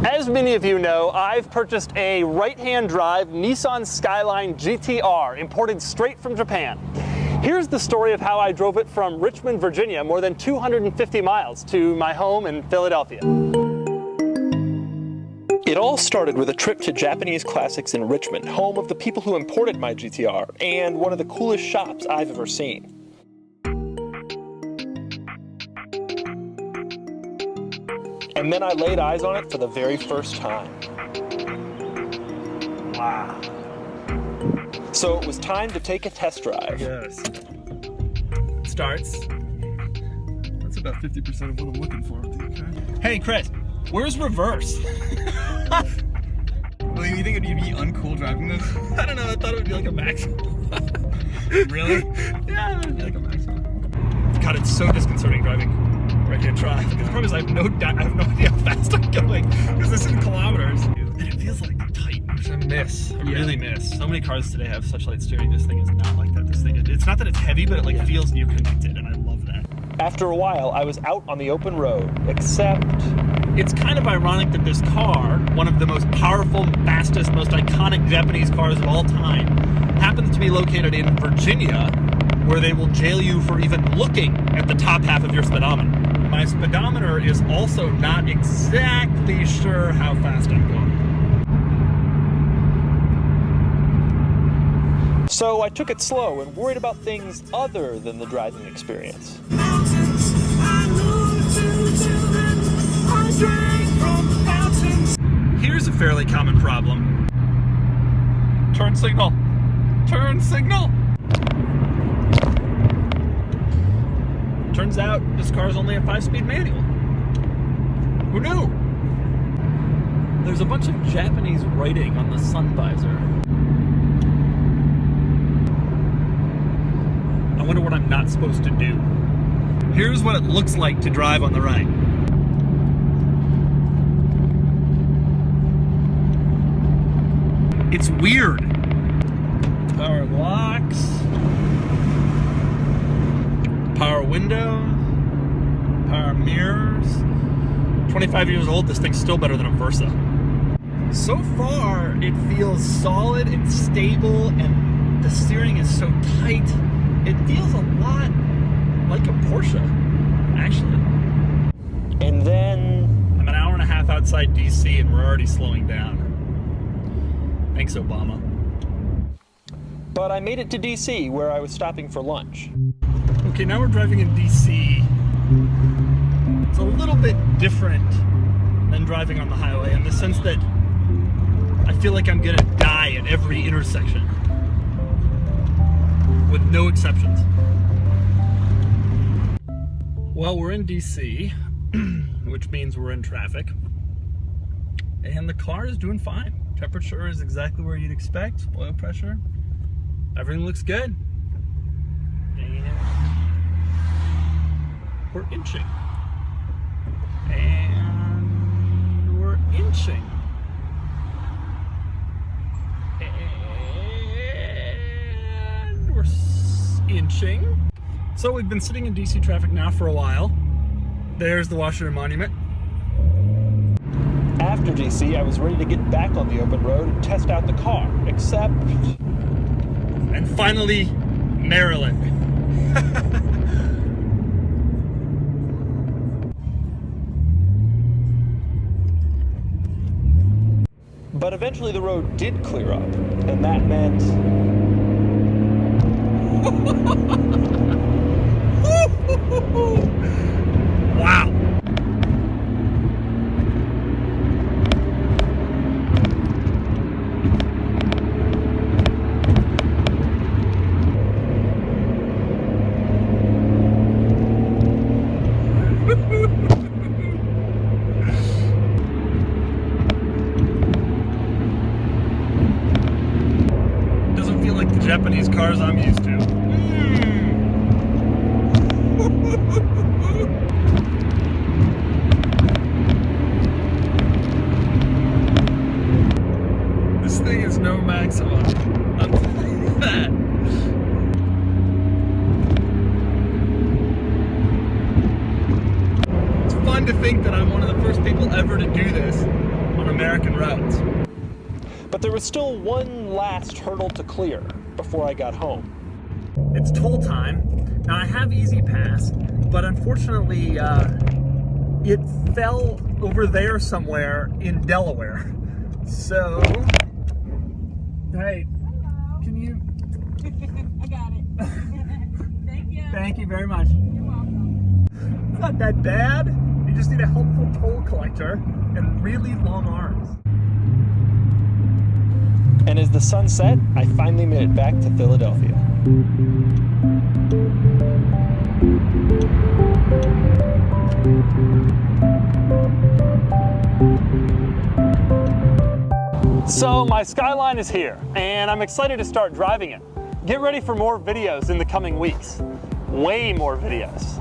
As many of you know, I've purchased a right-hand drive Nissan Skyline GTR imported straight from Japan. Here's the story of how I drove it from Richmond, Virginia, more than 250 miles to my home in Philadelphia. It all started with a trip to Japanese Classics in Richmond, home of the people who imported my GTR, and one of the coolest shops I've ever seen. And then I laid eyes on it for the very first time. Wow. So it was time to take a test drive. Yes. It starts. That's about 50% of what I'm looking for with the car. Hey Chris, where's reverse? Well, you think it'd be uncool driving this? I don't know, I thought it would be like a Maxima. Really? Yeah, it would be like a Maxima. God, it's so disconcerting driving right-hand drive. The problem is I have no idea how fast I'm going because this is in kilometers. And it feels like tight, which I miss. I really miss. So many cars today have such light steering. This thing is not like that. This thing, it's not that it's heavy, but it like feels new connected, and I love that. After a while, I was out on the open road, except... It's kind of ironic that this car, one of the most powerful, fastest, most iconic Japanese cars of all time, happens to be located in Virginia, where they will jail you for even looking at the top half of your speedometer. My speedometer is also not exactly sure how fast I'm going. So I took it slow and worried about things other than the driving experience. Here's a fairly common problem. Turn signal. Turn signal. Turns out this car is only a 5-speed manual. Who knew? There's a bunch of Japanese writing on the sun visor. I wonder what I'm not supposed to do. Here's what it looks like to drive on the right. It's weird. Power locks. Power windows. Power mirrors. 25 years old, this thing's still better than a Versa. So far, it feels solid and stable, and the steering is so tight. It feels a lot like a Porsche, actually. And then... I'm an hour and a half outside DC, and we're already slowing down. Thanks, Obama. But I made it to DC, where I was stopping for lunch. Okay, now we're driving in DC. It's a little bit different than driving on the highway in the sense that I feel like I'm gonna die at every intersection, with no exceptions. Well, we're in DC, which means we're in traffic, and the car is doing fine. Temperature is exactly where you'd expect. Oil pressure, everything looks good. And we're inching. And we're inching. And we're inching. So we've been sitting in DC traffic now for a while. There's the Washington Monument. After DC, I was ready to get back on the open road and test out the car, except... And finally, Maryland. But eventually the road did clear up, and that meant... Wow. Doesn't feel like the Japanese cars I'm used to. This thing is no Maxima. I'm telling you that. It's fun to think that I'm one of the first people ever to do this on American roads. But there was still one last hurdle to clear before I got home. It's toll time. Now I have Easy Pass, but unfortunately it fell over there somewhere in Delaware. So, hey, can you? I got it. Thank you. Thank you very much. You're welcome. It's not that bad. You just need a helpful toll collector and really long arms. And as the sun set, I finally made it back to Philadelphia. So my Skyline is here, and I'm excited to start driving it. Get ready for more videos in the coming weeks. Way more videos.